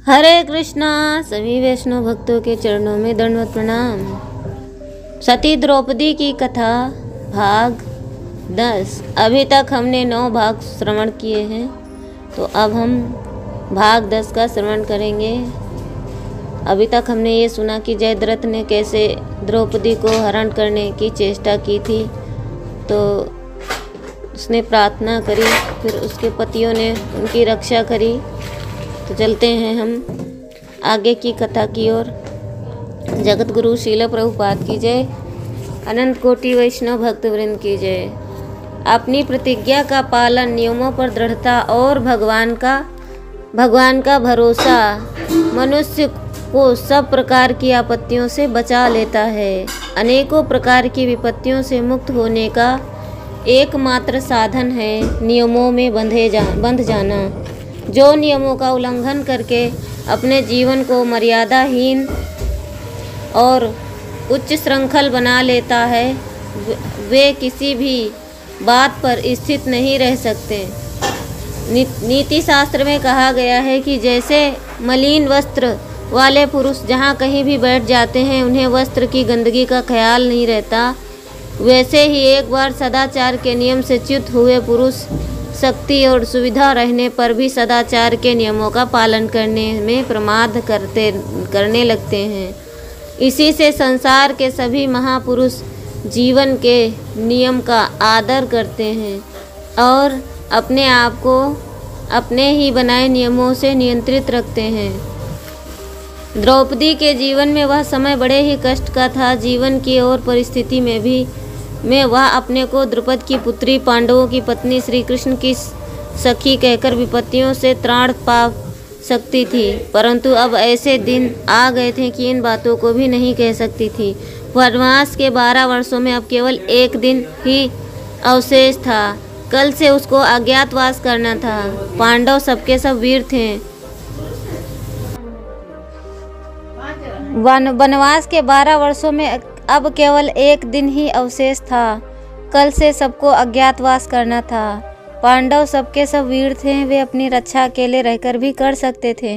हरे कृष्णा। सभी वैष्णव भक्तों के चरणों में दंडवत प्रणाम। सती द्रौपदी की कथा भाग 10। अभी तक हमने 9 भाग श्रवण किए हैं, तो अब हम भाग 10 का श्रवण करेंगे। अभी तक हमने ये सुना कि जयद्रथ ने कैसे द्रौपदी को हरण करने की चेष्टा की थी, तो उसने प्रार्थना करी, फिर उसके पतियों ने उनकी रक्षा करी। तो चलते हैं हम आगे की कथा की ओर। जगत गुरु श्रील प्रभुपाद की जय। अनंत कोटि वैष्णव भक्त वृंद की जय। अपनी प्रतिज्ञा का पालन, नियमों पर दृढ़ता और भगवान का भरोसा मनुष्य को सब प्रकार की आपत्तियों से बचा लेता है। अनेकों प्रकार की विपत्तियों से मुक्त होने का एकमात्र साधन है नियमों में बंध जाना। जो नियमों का उल्लंघन करके अपने जीवन को मर्यादाहीन और उच्च श्रृंखल बना लेता है, वे किसी भी बात पर स्थित नहीं रह सकते। नीति शास्त्र में कहा गया है कि जैसे मलिन वस्त्र वाले पुरुष जहाँ कहीं भी बैठ जाते हैं, उन्हें वस्त्र की गंदगी का ख्याल नहीं रहता, वैसे ही एक बार सदाचार के नियम से च्युत हुए पुरुष शक्ति और सुविधा रहने पर भी सदाचार के नियमों का पालन करने में प्रमाद करने लगते हैं। इसी से संसार के सभी महापुरुष जीवन के नियम का आदर करते हैं और अपने आप को अपने ही बनाए नियमों से नियंत्रित रखते हैं। द्रौपदी के जीवन में वह समय बड़े ही कष्ट का था। जीवन की और परिस्थिति में वह अपने को द्रुपद की पुत्री, पांडवों की पत्नी, श्री कृष्ण की सखी कहकर विपत्तियों से त्राण पा सकती थी, परंतु अब ऐसे दिन आ गए थे कि इन बातों को भी नहीं कह सकती थी। वनवास के 12 वर्षों में अब केवल एक दिन ही अवशेष था। कल से उसको अज्ञातवास करना था। पांडव सबके सब वीर थे। वनवास के 12 वर्षों में अब केवल एक दिन ही अवशेष था। कल से सबको अज्ञातवास करना था। पांडव सबके सब वीर थे, वे अपनी रक्षा अकेले रहकर भी कर सकते थे,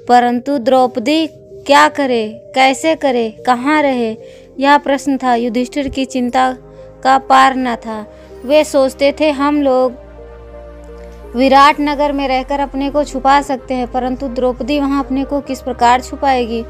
परंतु द्रौपदी क्या करे, कैसे करे, कहाँ रहे, यह प्रश्न था। युधिष्ठिर की चिंता का पार न था। वे सोचते थे हम लोग विराट नगर में रहकर अपने को छुपा सकते हैं, परंतु द्रौपदी वहाँ अपने को किस प्रकार छुपाएगी।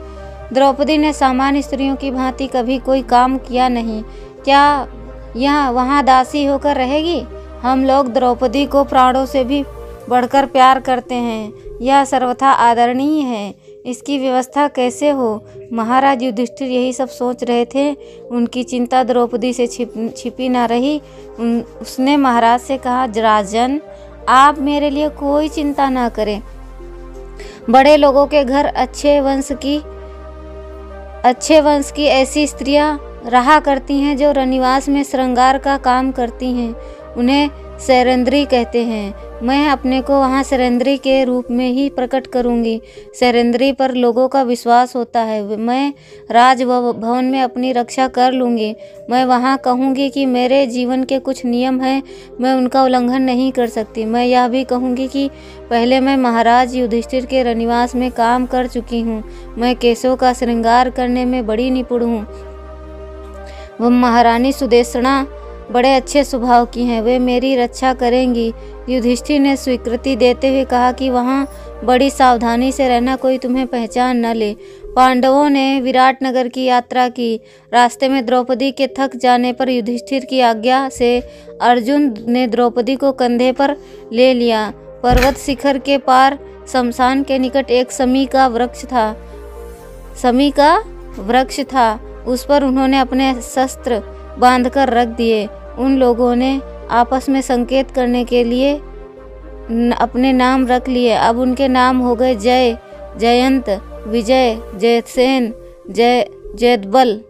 द्रौपदी ने सामान्य स्त्रियों की भांति कभी कोई काम किया नहीं। क्या यह वहाँ दासी होकर रहेगी? हम लोग द्रौपदी को प्राणों से भी बढ़कर प्यार करते हैं। यह सर्वथा आदरणीय है। इसकी व्यवस्था कैसे हो? महाराज युधिष्ठिर यही सब सोच रहे थे। उनकी चिंता द्रौपदी से छिपी ना रही। उसने महाराज से कहा, राजन, आप मेरे लिए कोई चिंता ना करें। बड़े लोगों के घर अच्छे वंश की ऐसी स्त्रियां रहा करती हैं जो रनिवास में श्रृंगार का काम करती हैं। उन्हें सैरंद्री कहते हैं। मैं अपने को वहाँ सैरंद्री के रूप में ही प्रकट करूँगी। सैरंद्री पर लोगों का विश्वास होता है। मैं राज भवन में अपनी रक्षा कर लूँगी। मैं वहाँ कहूँगी कि मेरे जीवन के कुछ नियम हैं, मैं उनका उल्लंघन नहीं कर सकती। मैं यह भी कहूँगी कि पहले मैं महाराज युधिष्ठिर के रनिवास में काम कर चुकी हूँ। मैं केशों का श्रृंगार करने में बड़ी निपुण हूँ। वह महारानी सुदेशना बड़े अच्छे स्वभाव की हैं, वे मेरी रक्षा करेंगी। युधिष्ठिर ने स्वीकृति देते हुए कहा कि वहाँ बड़ी सावधानी से रहना, कोई तुम्हें पहचान न ले। पांडवों ने विराट नगर की यात्रा की। रास्ते में द्रौपदी के थक जाने पर युधिष्ठिर की आज्ञा से अर्जुन ने द्रौपदी को कंधे पर ले लिया। पर्वत शिखर के पार शमशान के निकट एक समी का वृक्ष था। उस पर उन्होंने अपने शस्त्र बांधकर रख दिए। उन लोगों ने आपस में संकेत करने के लिए अपने नाम रख लिए। अब उनके नाम हो गए जय, जयंत, विजय, जयसेन, जयद्बल।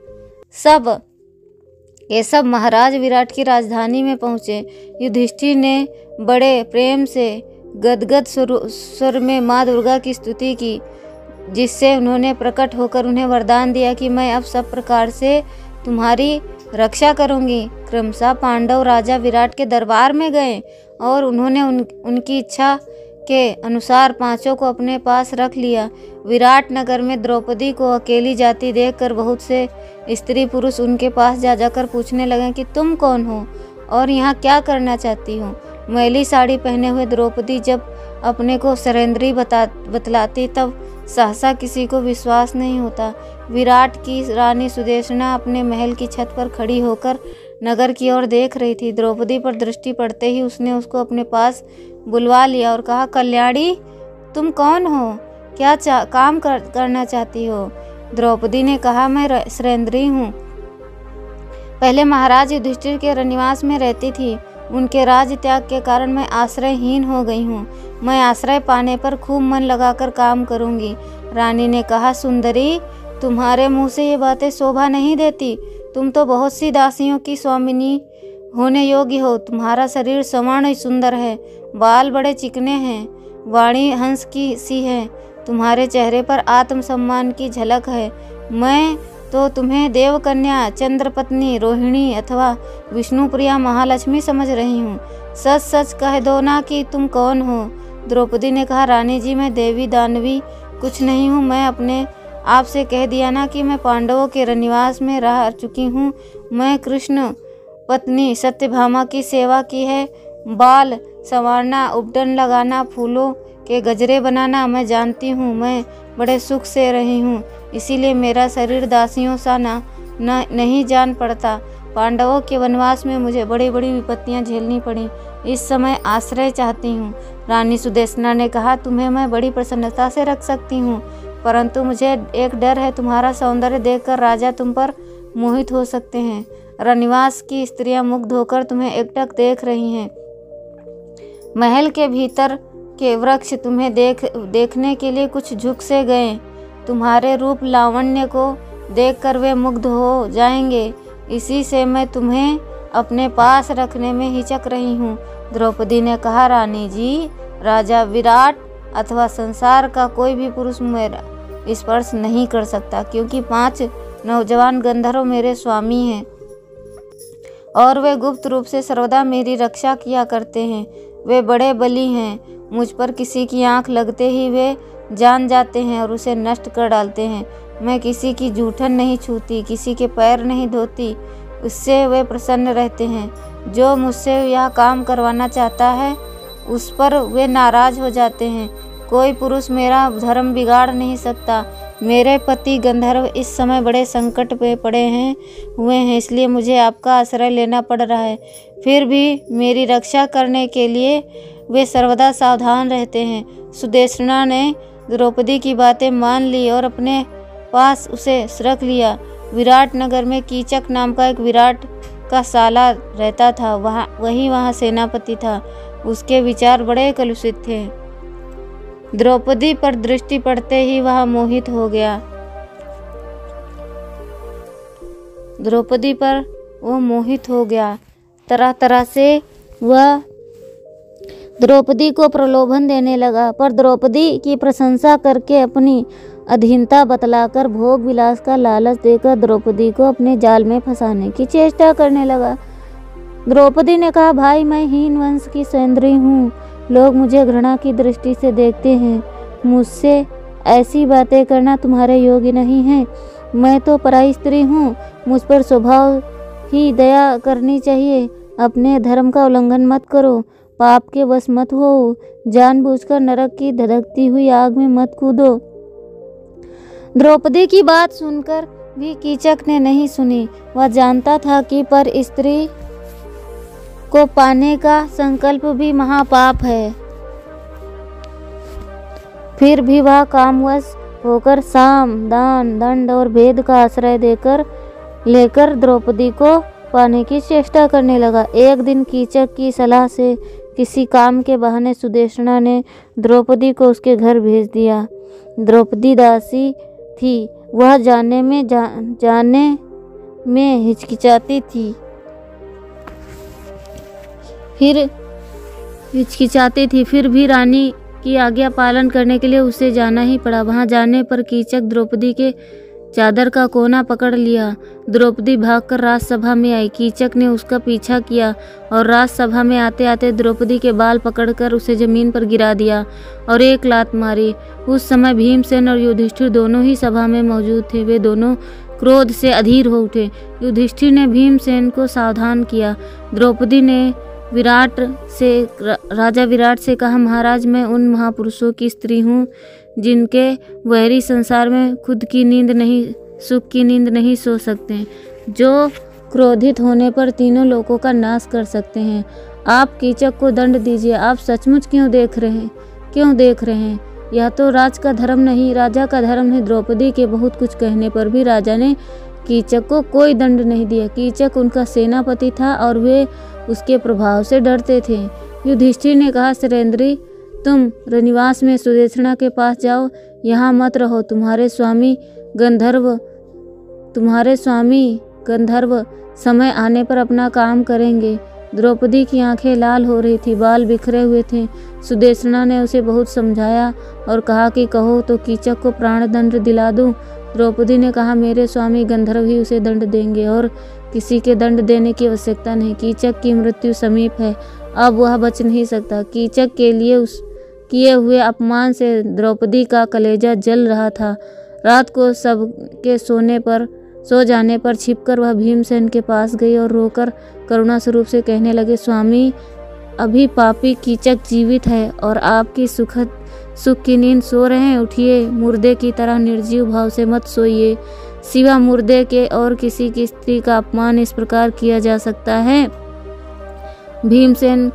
ये सब महाराज विराट की राजधानी में पहुँचे। युधिष्ठिर ने बड़े प्रेम से गदगद स्वर में माँ दुर्गा की स्तुति की, जिससे उन्होंने प्रकट होकर उन्हें वरदान दिया कि मैं अब सब प्रकार से तुम्हारी रक्षा करूंगी। क्रमशः पांडव राजा विराट के दरबार में गए और उन्होंने उनकी इच्छा के अनुसार पांचों को अपने पास रख लिया। विराट नगर में द्रौपदी को अकेली जाती देखकर बहुत से स्त्री पुरुष उनके पास जा जाकर पूछने लगे कि तुम कौन हो और यहाँ क्या करना चाहती हो। मैली साड़ी पहने हुए द्रौपदी जब अपने को सरेंद्री बतलाती तब सहसा किसी को विश्वास नहीं होता। विराट की रानी सुदेशना अपने महल की छत पर खड़ी होकर नगर की ओर देख रही थी। द्रौपदी पर दृष्टि पड़ते ही उसने उसको अपने पास बुलवा लिया और कहा, कल्याणी तुम कौन हो, क्या काम करना चाहती हो। द्रौपदी ने कहा, मैं सरेंद्री हूँ, पहले महाराज युधिष्ठिर के रनिवास में रहती थी। उनके राज त्याग के कारण मैं आश्रयहीन हो गई हूँ। मैं आश्रय पाने पर खूब मन लगाकर काम करूँगी। रानी ने कहा, सुंदरी तुम्हारे मुँह से ये बातें शोभा नहीं देती। तुम तो बहुत सी दासियों की स्वामिनी होने योग्य हो। तुम्हारा शरीर स्वर्ण सुंदर है, बाल बड़े चिकने हैं, वाणी हंस की सी है, तुम्हारे चेहरे पर आत्मसम्मान की झलक है। मैं तो तुम्हें देवकन्या, चंद्रपत्नी, रोहिणी अथवा विष्णुप्रिया महालक्ष्मी समझ रही हूँ। सच सच कह दो ना कि तुम कौन हो। द्रौपदी ने कहा, रानी जी मैं देवी दानवी कुछ नहीं हूँ। मैं अपने आप से कह दिया ना कि मैं पांडवों के रनिवास में रह चुकी हूँ। मैं कृष्ण पत्नी सत्यभामा की सेवा की है। बाल संवारना, उपटन लगाना, फूलों के गजरे बनाना मैं जानती हूँ। मैं बड़े सुख से रही हूँ, इसीलिए मेरा शरीर दासियों सा नहीं जान पड़ता। पांडवों के वनवास में मुझे बड़ी बड़ी विपत्तियाँ झेलनी पड़ी। इस समय आश्रय चाहती हूँ। रानी सुदेशना ने कहा, तुम्हें मैं बड़ी प्रसन्नता से रख सकती हूँ, परंतु मुझे एक डर है। तुम्हारा सौंदर्य देखकर राजा तुम पर मोहित हो सकते हैं। रनिवास की स्त्रियां मुग्ध होकर तुम्हें एकटक देख रही हैं। महल के भीतर के वृक्ष तुम्हें देखने के लिए कुछ झुक से गए। तुम्हारे रूप लावण्य को देखकर वे मुग्ध हो जाएंगे। इसी से मैं तुम्हें अपने पास रखने में हिचक रही हूँ। द्रौपदी ने कहा, रानी जी राजा विराट अथवा संसार का कोई भी पुरुष मेरा स्पर्श नहीं कर सकता, क्योंकि 5 नौजवान गंधर्व मेरे स्वामी हैं और वे गुप्त रूप से सर्वदा मेरी रक्षा किया करते हैं। वे बड़े बली हैं। मुझ पर किसी की आंख लगते ही वे जान जाते हैं और उसे नष्ट कर डालते हैं। मैं किसी की जूठन नहीं छूती, किसी के पैर नहीं धोती, उससे वे प्रसन्न रहते हैं। जो मुझसे यह काम करवाना चाहता है उस पर वे नाराज हो जाते हैं। कोई पुरुष मेरा धर्म बिगाड़ नहीं सकता। मेरे पति गंधर्व इस समय बड़े संकट पे पड़े हुए हैं, इसलिए मुझे आपका आश्रय लेना पड़ रहा है। फिर भी मेरी रक्षा करने के लिए वे सर्वदा सावधान रहते हैं। सुदेशना ने द्रौपदी की बातें मान ली और अपने पास उसे रख लिया। विराट नगर में कीचक नाम का एक विराट का साला रहता था। वहाँ सेनापति था। उसके विचार बड़े कलुषित थे। द्रौपदी पर दृष्टि पड़ते ही वह मोहित हो गया। द्रौपदी पर वो मोहित हो गया। तरह तरह से वह द्रौपदी को प्रलोभन देने लगा, पर द्रौपदी की प्रशंसा करके अपनी अधीनता बतलाकर भोग विलास का लालच देकर द्रौपदी को अपने जाल में फंसाने की चेष्टा करने लगा। द्रौपदी ने कहा, भाई मैं हीन वंश की सौंदर्य हूँ। लोग मुझे घृणा की दृष्टि से देखते हैं। मुझसे ऐसी बातें करना तुम्हारे योग्य नहीं है। मैं तो पराई स्त्री हूँ। मुझ पर स्वभाव ही दया करनी चाहिए। अपने धर्म का उल्लंघन मत करो, पाप के वश मत हो, जानबूझकर नरक की धधकती हुई आग में मत कूदो। द्रौपदी की बात सुनकर भी कीचक ने नहीं सुनी। वह जानता था कि पर स्त्री को पाने का संकल्प भी महापाप है। फिर भी वह कामवश होकर साम, दान, दंड और भेद का आश्रय लेकर द्रौपदी को पाने की चेष्टा करने लगा। एक दिन कीचक की सलाह से किसी काम के बहाने सुदेशना ने द्रौपदी को उसके घर भेज दिया। द्रौपदी दासी थी। वह जाने में हिचकिचाती थी। फिर भी रानी की आज्ञा पालन करने के लिए उसे जाना ही पड़ा। वहां जाने पर कीचक द्रौपदी के चादर का कोना पकड़ लिया। द्रौपदी भागकर राजसभा में आई। कीचक ने उसका पीछा किया और राजसभा में आते आते द्रौपदी के बाल पकड़कर उसे जमीन पर गिरा दिया और एक लात मारी। उस समय भीमसेन और युधिष्ठिर दोनों ही सभा में मौजूद थे। वे दोनों क्रोध से अधीर हो उठे। युधिष्ठिर ने भीमसेन को सावधान किया। द्रौपदी ने राजा विराट से कहा, महाराज, मैं उन महापुरुषों की स्त्री हूँ जिनके वैरी संसार में सुख की नींद नहीं सो सकते, जो क्रोधित होने पर तीनों लोगों का नाश कर सकते हैं। आप कीचक को दंड दीजिए। आप सचमुच क्यों देख रहे हैं? यह तो राजा का धर्म नहीं। द्रौपदी के बहुत कुछ कहने पर भी राजा ने कीचक को कोई दंड नहीं दिया। कीचक उनका सेनापति था और वे उसके प्रभाव से डरते थे। युधिष्ठिर ने कहा, शैलेंद्री, तुम रनिवास में सुदेशना के पास जाओ, यहाँ मत रहो। तुम्हारे स्वामी गंधर्व समय आने पर अपना काम करेंगे। द्रौपदी की आंखें लाल हो रही थी, बाल बिखरे हुए थे। सुदेशना ने उसे बहुत समझाया और कहा कि कहो तो कीचक को प्राण दंड दिला दूं। द्रौपदी ने कहा, मेरे स्वामी गंधर्व ही उसे दंड देंगे और किसी के दंड देने की आवश्यकता नहीं। कीचक की मृत्यु समीप है, अब वह बच नहीं सकता। कीचक के लिए उस किए हुए अपमान से द्रौपदी का कलेजा जल रहा था। रात को सबके सो जाने पर छिपकर वह भीमसेन के पास गई और रोकर करुणा स्वरूप से कहने लगे, स्वामी, अभी पापी कीचक जीवित है और आपकी सुख की नींद सो रहे हैं। उठिए, मुर्दे की तरह निर्जीव भाव से मत सोइए। सिवा मुर्दे के और किसी की स्त्री का अपमान इस प्रकार किया जा सकता है? भीमसेन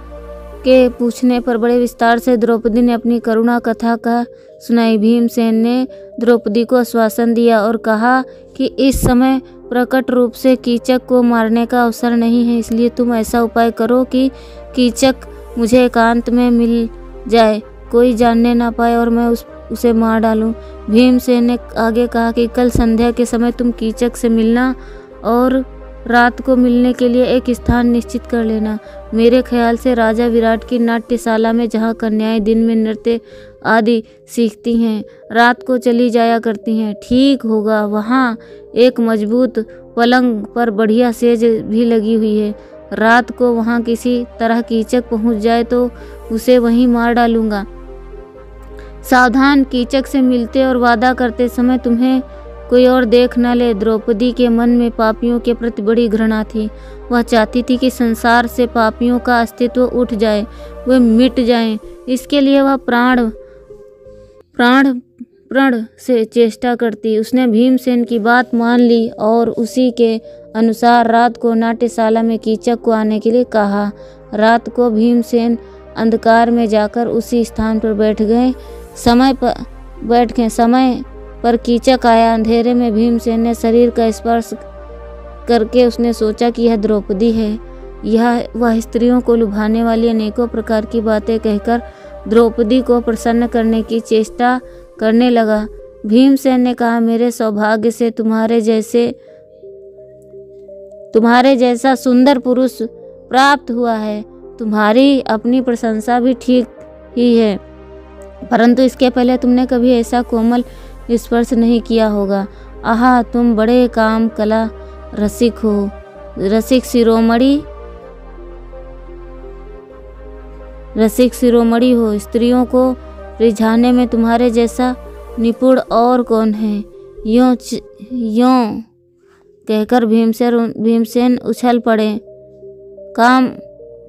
के पूछने पर बड़े विस्तार से द्रौपदी ने अपनी करुणा कथा का सुनाई। भीमसेन ने द्रौपदी को आश्वासन दिया और कहा कि इस समय प्रकट रूप से कीचक को मारने का अवसर नहीं है, इसलिए तुम ऐसा उपाय करो कि कीचक मुझे एकांत में मिल जाए, कोई जानने ना पाए और मैं उसे मार डालूं। भीमसेन ने आगे कहा कि कल संध्या के समय तुम कीचक से मिलना और रात को मिलने के लिए एक स्थान निश्चित कर लेना। मेरे ख्याल से राजा विराट की नाट्यशाला में, जहाँ कन्याएं दिन में नृत्य आदि सीखती हैं, रात को चली जाया करती हैं, ठीक होगा। वहाँ एक मजबूत पलंग पर बढ़िया सेज भी लगी हुई है। रात को वहाँ किसी तरह कीचक पहुँच जाए तो उसे वहीं मार डालूंगा। सावधान, कीचक से मिलते और वादा करते समय तुम्हें कोई और देख न ले। द्रौपदी के मन में पापियों के प्रति बड़ी घृणा थी। वह चाहती थी कि संसार से पापियों का अस्तित्व उठ जाए, वे मिट जाएं। इसके लिए वह प्रण से चेष्टा करती। उसने भीमसेन की बात मान ली और उसी के अनुसार रात को नाट्यशाला में कीचक को आने के लिए कहा। रात को भीमसेन अंधकार में जाकर उसी स्थान पर बैठ गए। समय पर कीचक आया। अंधेरे में भीमसेन ने शरीर का स्पर्श करके उसने सोचा कि यह द्रौपदी है। वह स्त्रियों को लुभाने वाली अनेकों प्रकार की बातें कहकर द्रौपदी को प्रसन्न करने की चेष्टा करने लगा। भीमसेन ने कहा, मेरे सौभाग्य से तुम्हारे जैसा सुंदर पुरुष प्राप्त हुआ है। तुम्हारी अपनी प्रशंसा भी ठीक ही है, परंतु इसके पहले तुमने कभी ऐसा कोमल स्पर्श नहीं किया होगा। आहा, तुम बड़े काम कला रसिक हो, रसिक शिरोमणि हो। स्त्रियों को रिझाने में तुम्हारे जैसा निपुण और कौन है। यों कहकर भीमसेन उछल पड़े।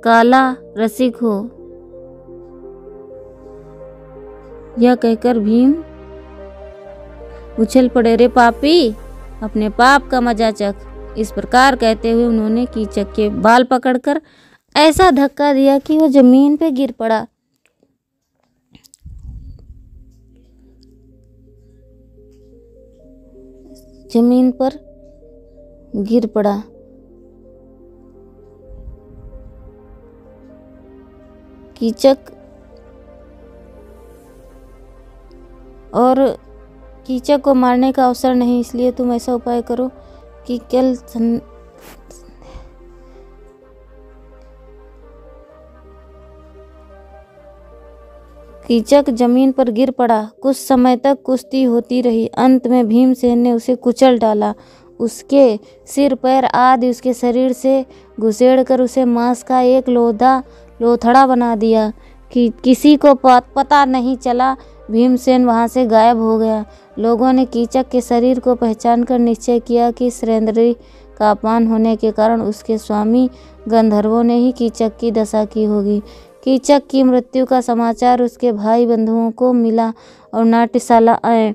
काला रसिक हो, यह कहकर भीम उछल पड़े। रे पापी, अपने पाप का मजा चख। इस प्रकार कहते हुए उन्होंने कीचक के बाल पकड़कर ऐसा धक्का दिया कि वह जमीन पे गिर पड़ा। जमीन पर गिर पड़ा। कीचक को मारने का अवसर नहीं, इसलिए तुम ऐसा उपाय करो कि कीचक जमीन पर गिर पड़ा। कुछ समय तक कुश्ती होती रही। अंत में भीमसेन ने उसे कुचल डाला। उसके सिर पैर आदि उसके शरीर से घुसेड़कर उसे मांस का एक लोथड़ा बना दिया कि किसी को पता नहीं चला। भीमसेन वहां से गायब हो गया। लोगों ने कीचक के शरीर को पहचानकर निश्चय किया कि सरेंद्री का अपमान होने के कारण उसके स्वामी गंधर्वों ने ही कीचक की दशा की होगी। कीचक की मृत्यु का समाचार उसके भाई बंधुओं को मिला और नाट्यशाला आए।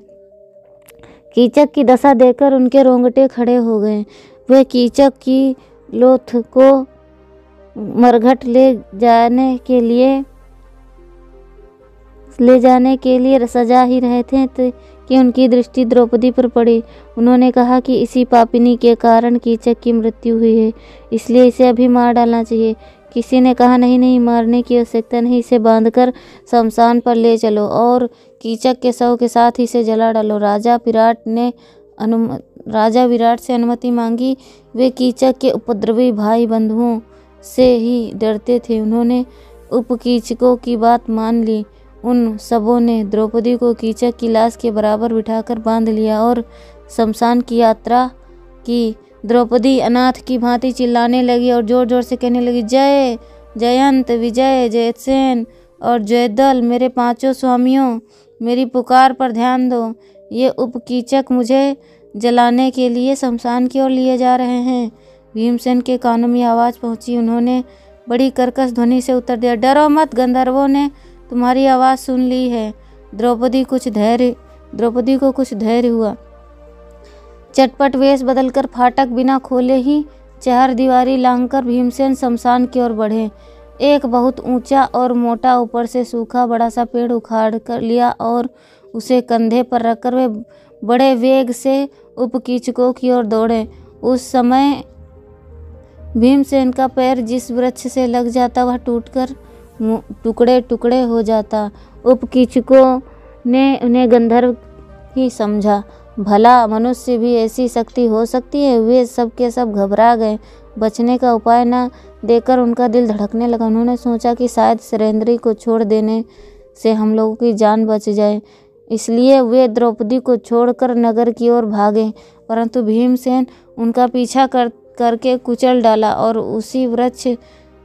कीचक की दशा देखकर उनके रोंगटे खड़े हो गए। वे कीचक की लोथ को मरघट ले जाने के लिए सजा ही रहे थे कि उनकी दृष्टि द्रौपदी पर पड़ी। उन्होंने कहा कि इसी पापिनी के कारण कीचक की मृत्यु हुई है, इसलिए इसे अभी मार डालना चाहिए। किसी ने कहा नहीं, मारने की आवश्यकता नहीं, इसे बांधकर शमशान पर ले चलो और कीचक के शव के साथ इसे जला डालो। राजा विराट से अनुमति मांगी। वे कीचक के उपद्रवी भाई बंधुओं से ही डरते थे। उन्होंने उपकीचकों की बात मान ली। उन सबों ने द्रौपदी को कीचक की लाश के बराबर बिठाकर बांध लिया और शमशान की यात्रा की। द्रौपदी अनाथ की भांति चिल्लाने लगी और जोर जोर से कहने लगी, जय जयंत, विजय, जयसेन और जयदल, मेरे पांचों स्वामियों, मेरी पुकार पर ध्यान दो। ये उपकीचक मुझे जलाने के लिए शमशान की ओर लिए जा रहे हैं। भीमसेन के कानों में आवाज़ पहुंची। उन्होंने बड़ी कर्कश ध्वनि से उत्तर दिया, डरो मत, गंधर्वों ने तुम्हारी आवाज़ सुन ली है। द्रौपदी को कुछ धैर्य हुआ। चटपट वेश बदलकर फाटक बिना खोले ही चहर दीवारी लांघकर भीमसेन शमशान की ओर बढ़े। एक बहुत ऊंचा और मोटा ऊपर से सूखा बड़ा सा पेड़ उखाड़ कर लिया और उसे कंधे पर रखकर वे बड़े वेग से उपकीचकों की ओर दौड़े। उस समय भीमसेन का पैर जिस वृक्ष से लग जाता वह टूटकर टुकड़े टुकड़े हो जाता। उपकीचकों ने उन्हें गंधर्व ही समझा। भला मनुष्य भी ऐसी शक्ति हो सकती है? वे सब के सब घबरा गए। बचने का उपाय न देकर उनका दिल धड़कने लगा। उन्होंने सोचा कि शायद सरेंद्री को छोड़ देने से हम लोगों की जान बच जाए, इसलिए वे द्रौपदी को छोड़कर नगर की ओर भागे। परंतु भीमसेन उनका पीछा करके कुचल डाला और उसी वृक्ष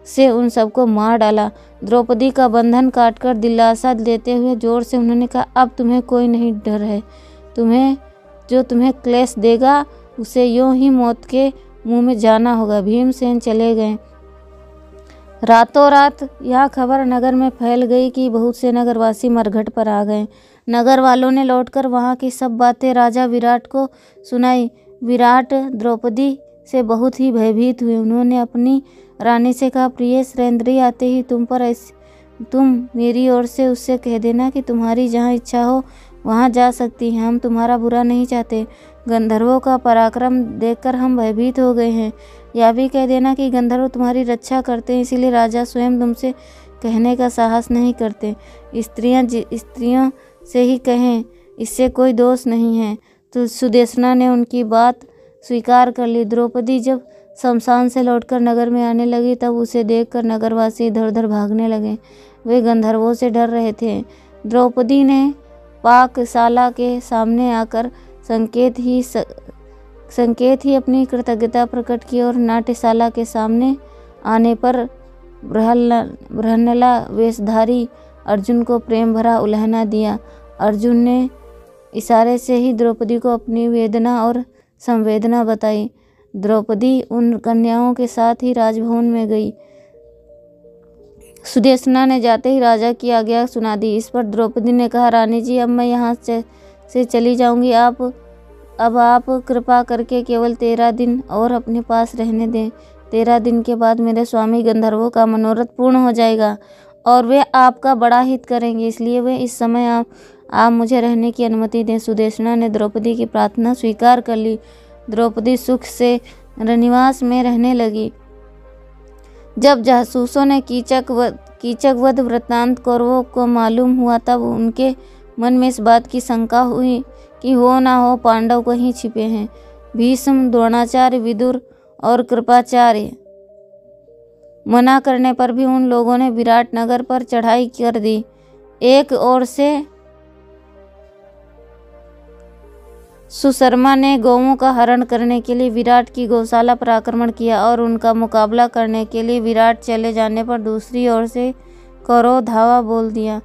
से उन सबको मार डाला। द्रौपदी का बंधन काटकर दिलासा देते हुए जोर से उन्होंने कहा, अब तुम्हें कोई नहीं डर है। जो तुम्हें क्लेश देगा उसे यूं ही मौत के मुंह में जाना होगा। भीमसेन चले गए। रातों रात यह खबर नगर में फैल गई कि बहुत से नगरवासी मरघट पर आ गए। नगर वालों ने लौटकर वहां की सब बातें राजा विराट को सुनाई। विराट द्रौपदी से बहुत ही भयभीत हुए। उन्होंने अपनी रानी से कहा, प्रिय सरेंद्री आते ही तुम मेरी ओर से उससे कह देना कि तुम्हारी जहाँ इच्छा हो वहाँ जा सकती हैं। हम तुम्हारा बुरा नहीं चाहते। गंधर्वों का पराक्रम देखकर हम भयभीत हो गए हैं। यह भी कह देना कि गंधर्व तुम्हारी रक्षा करते हैं, इसीलिए राजा स्वयं तुमसे कहने का साहस नहीं करते। स्त्रियों से ही कहें, इससे कोई दोष नहीं है। तो सुदेशना ने उनकी बात स्वीकार कर ली। द्रौपदी जब शमशान से लौटकर नगर में आने लगी तब उसे देखकर नगरवासी इधर उधर भागने लगे। वे गंधर्वों से डर रहे थे। द्रौपदी ने पाकशाला के सामने आकर संकेत ही अपनी कृतज्ञता प्रकट की और नाट्यशाला के सामने आने पर बृहन्नला वेशधारी अर्जुन को प्रेम भरा उल्हना दिया। अर्जुन ने इशारे से ही द्रौपदी को अपनी वेदना और संवेदना बताई। द्रौपदी उन कन्याओं के साथ ही राजभवन में गई। सुदेशना ने जाते ही राजा की आज्ञा सुना दी। इस पर द्रौपदी ने कहा, रानी जी, अब मैं यहाँ से चली जाऊँगी। अब आप कृपा करके केवल 13 दिन और अपने पास रहने दें। 13 दिन के बाद मेरे स्वामी गंधर्वों का मनोरथ पूर्ण हो जाएगा और वे आपका बड़ा हित करेंगे, इसलिए वे इस समय आप मुझे रहने की अनुमति दें। सुदेशना ने द्रौपदी की प्रार्थना स्वीकार कर ली। द्रौपदी सुख से रनिवास में रहने लगी। जब जासूसों ने कीचक वध वृत्तांत कौरवों को मालूम हुआ तब उनके मन में इस बात की शंका हुई कि हो ना हो पांडव कहीं छिपे हैं। भीष्म, द्रोणाचार्य, विदुर और कृपाचार्य मना करने पर भी उन लोगों ने विराट नगर पर चढ़ाई कर दी। एक ओर से सुशर्मा ने गौओं का हरण करने के लिए विराट की गौशाला पर आक्रमण किया और उनका मुकाबला करने के लिए विराट चले जाने पर दूसरी ओर से कौरव धावा बोल दिया।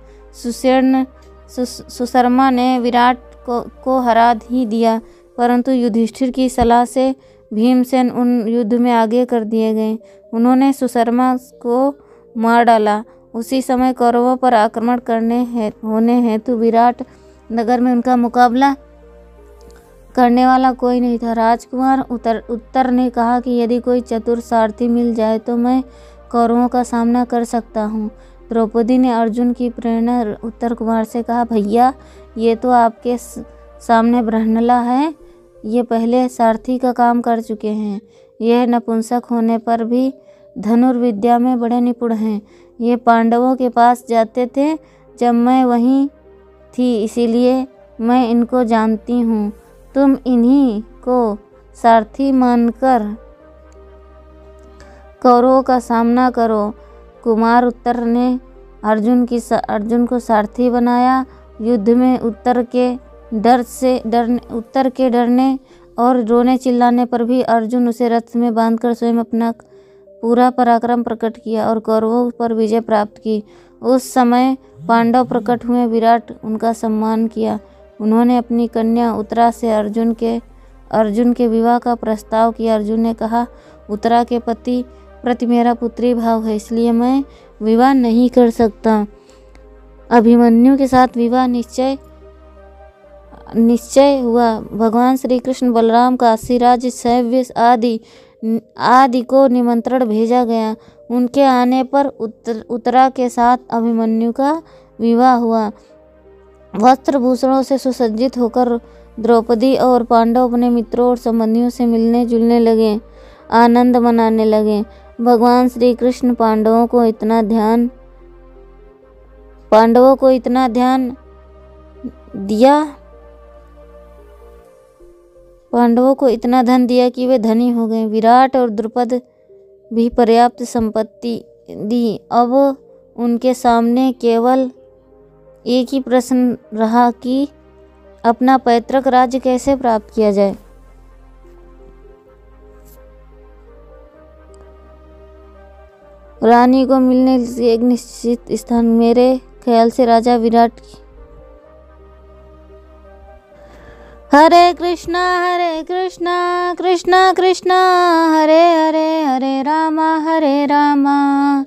सुशर्मा ने विराट को हरा ही दिया, परंतु युधिष्ठिर की सलाह से भीमसेन उन युद्ध में आगे कर दिए गए। उन्होंने सुशर्मा को मार डाला। उसी समय कौरवों पर आक्रमण होने हेतु विराट नगर में उनका मुकाबला करने वाला कोई नहीं था। राजकुमार उत्तर ने कहा कि यदि कोई चतुर सारथी मिल जाए तो मैं कौरवों का सामना कर सकता हूँ। द्रौपदी ने अर्जुन की प्रेरणा उत्तर कुमार से कहा, भैया ये तो आपके सामने ब्रह्मला है, ये पहले सारथी का काम कर चुके हैं। यह नपुंसक होने पर भी धनुर्विद्या में बड़े निपुण हैं। ये पांडवों के पास जाते थे जब मैं वहीं थी, इसीलिए मैं इनको जानती हूँ। तुम इन्हीं को सारथी मानकर कौरवों का सामना करो। कुमार उत्तर ने अर्जुन को सारथी बनाया। युद्ध में उत्तर के डरने और रोने चिल्लाने पर भी अर्जुन उसे रथ में बांधकर स्वयं अपना पूरा पराक्रम प्रकट किया और कौरवों पर विजय प्राप्त की। उस समय पांडव प्रकट हुए। विराट उनका सम्मान किया। उन्होंने अपनी कन्या उत्तरा से अर्जुन के विवाह का प्रस्ताव किया। अर्जुन ने कहा, उत्तरा के प्रति मेरा पुत्री भाव है, इसलिए मैं विवाह नहीं कर सकता। अभिमन्यु के साथ विवाह निश्चय हुआ। भगवान श्री कृष्ण, बलराम, काशीराज, शैव्य आदि को निमंत्रण भेजा गया। उनके आने पर उत्तरा के साथ अभिमन्यु का विवाह हुआ। वस्त्र भूषणों से सुसज्जित होकर द्रौपदी और पांडव अपने मित्रों और संबंधियों से मिलने जुलने लगे, आनंद मनाने लगे। भगवान श्री कृष्ण पांडवों को इतना धन दिया कि वे धनी हो गए। विराट और द्रुपद भी पर्याप्त संपत्ति दी। अब उनके सामने केवल एक ही प्रश्न रहा कि अपना पैतृक राज्य कैसे प्राप्त किया जाए। रानी को मिलने से एक निश्चित स्थान, मेरे ख्याल से राजा विराट की। हरे कृष्णा कृष्णा कृष्णा हरे हरे, हरे रामा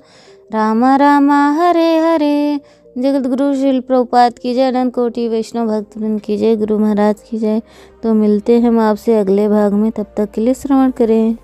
राम राम हरे हरे। जगत गुरु श्रील प्रभुपाद की जय, अनंत कोटि वैष्णव भक्तवृंद की जय, गुरु महाराज की जय। तो मिलते हैं हम आपसे अगले भाग में, तब तक के लिए श्रवण करें।